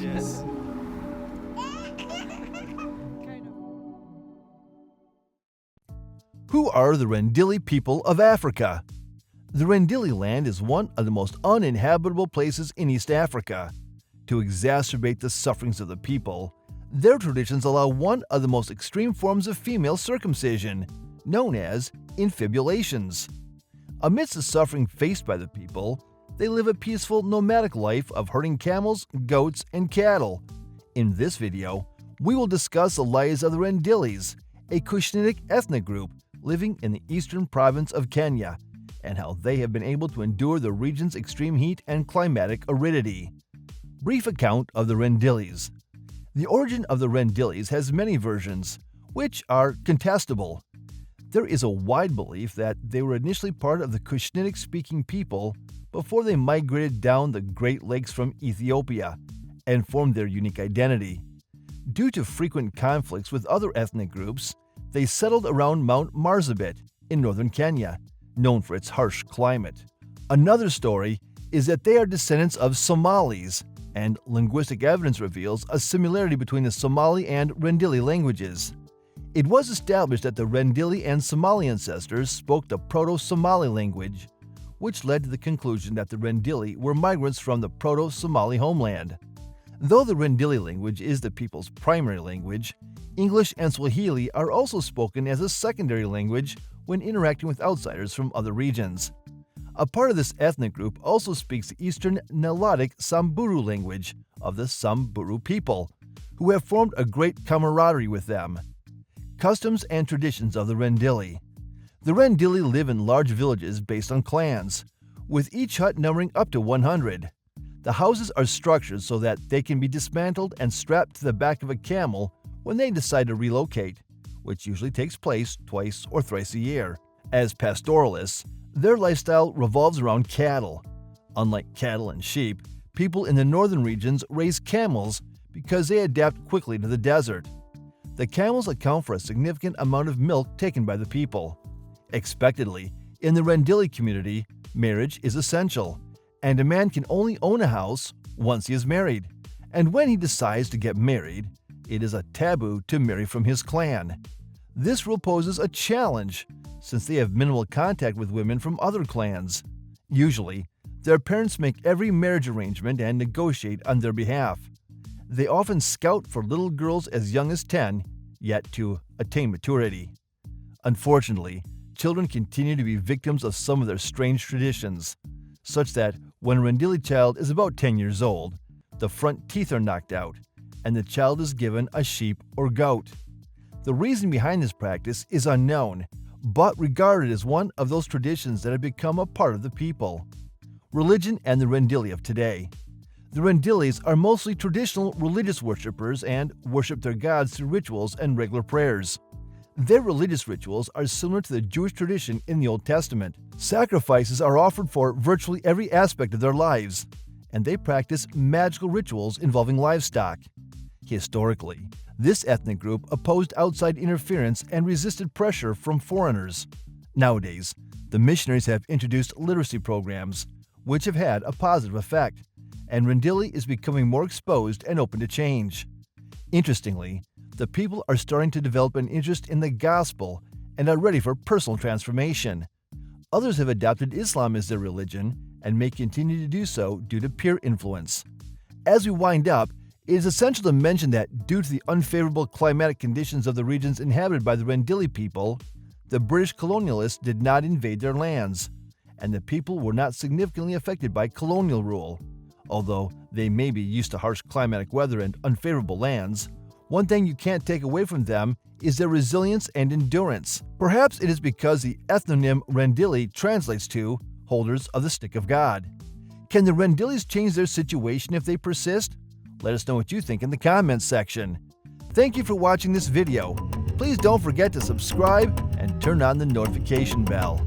Yes. Who are the Rendille people of Africa? The Rendille land is one of the most uninhabitable places in East Africa. To exacerbate the sufferings of the people, their traditions allow one of the most extreme forms of female circumcision, known as infibulations. Amidst the suffering faced by the people, they live a peaceful nomadic life of herding camels, goats, and cattle. In this video, we will discuss the lives of the Rendilles, a Cushnitic ethnic group living in the eastern province of Kenya, and how they have been able to endure the region's extreme heat and climatic aridity. Brief account of the Rendilles. The origin of the Rendilles has many versions, which are contestable. There is a wide belief that they were initially part of the Cushnitic-speaking people before they migrated down the Great Lakes from Ethiopia and formed their unique identity. Due to frequent conflicts with other ethnic groups, they settled around Mount Marsabit in northern Kenya, known for its harsh climate. Another story is that they are descendants of Somalis, and linguistic evidence reveals a similarity between the Somali and Rendille languages. It was established that the Rendille and Somali ancestors spoke the Proto-Somali language, which led to the conclusion that the Rendille were migrants from the Proto-Somali homeland. Though the Rendille language is the people's primary language, English and Swahili are also spoken as a secondary language when interacting with outsiders from other regions. A part of this ethnic group also speaks the Eastern Nilotic Samburu language of the Samburu people, who have formed a great camaraderie with them. Customs and traditions of the Rendille. The Rendille live in large villages based on clans, with each hut numbering up to 100. The houses are structured so that they can be dismantled and strapped to the back of a camel when they decide to relocate, which usually takes place twice or thrice a year. As pastoralists, their lifestyle revolves around cattle. Unlike cattle and sheep, people in the northern regions raise camels because they adapt quickly to the desert. The camels account for a significant amount of milk taken by the people. Expectedly, in the Rendille community, marriage is essential, and a man can only own a house once he is married. And when he decides to get married, it is a taboo to marry from his clan. This rule poses a challenge, since they have minimal contact with women from other clans. Usually, their parents make every marriage arrangement and negotiate on their behalf. They often scout for little girls as young as 10, yet to attain maturity. Unfortunately, children continue to be victims of some of their strange traditions, such that when a Rendille child is about 10 years old, the front teeth are knocked out, and the child is given a sheep or goat. The reason behind this practice is unknown, but regarded as one of those traditions that have become a part of the people. Religion and the Rendille of today. The Rendilles are mostly traditional religious worshippers and worship their gods through rituals and regular prayers. Their religious rituals are similar to the Jewish tradition in the Old Testament. Sacrifices are offered for virtually every aspect of their lives, and they practice magical rituals involving livestock. Historically, this ethnic group opposed outside interference and resisted pressure from foreigners. Nowadays, the missionaries have introduced literacy programs, which have had a positive effect, and Rendille is becoming more exposed and open to change. Interestingly, the people are starting to develop an interest in the gospel and are ready for personal transformation. Others have adopted Islam as their religion and may continue to do so due to peer influence. As we wind up, it is essential to mention that due to the unfavorable climatic conditions of the regions inhabited by the Rendille people, the British colonialists did not invade their lands, and the people were not significantly affected by colonial rule. Although they may be used to harsh climatic weather and unfavorable lands, one thing you can't take away from them is their resilience and endurance. Perhaps it is because the ethnonym Rendille translates to holders of the stick of God. Can the Rendilles change their situation if they persist? Let us know what you think in the comments section. Thank you for watching this video. Please don't forget to subscribe and turn on the notification bell.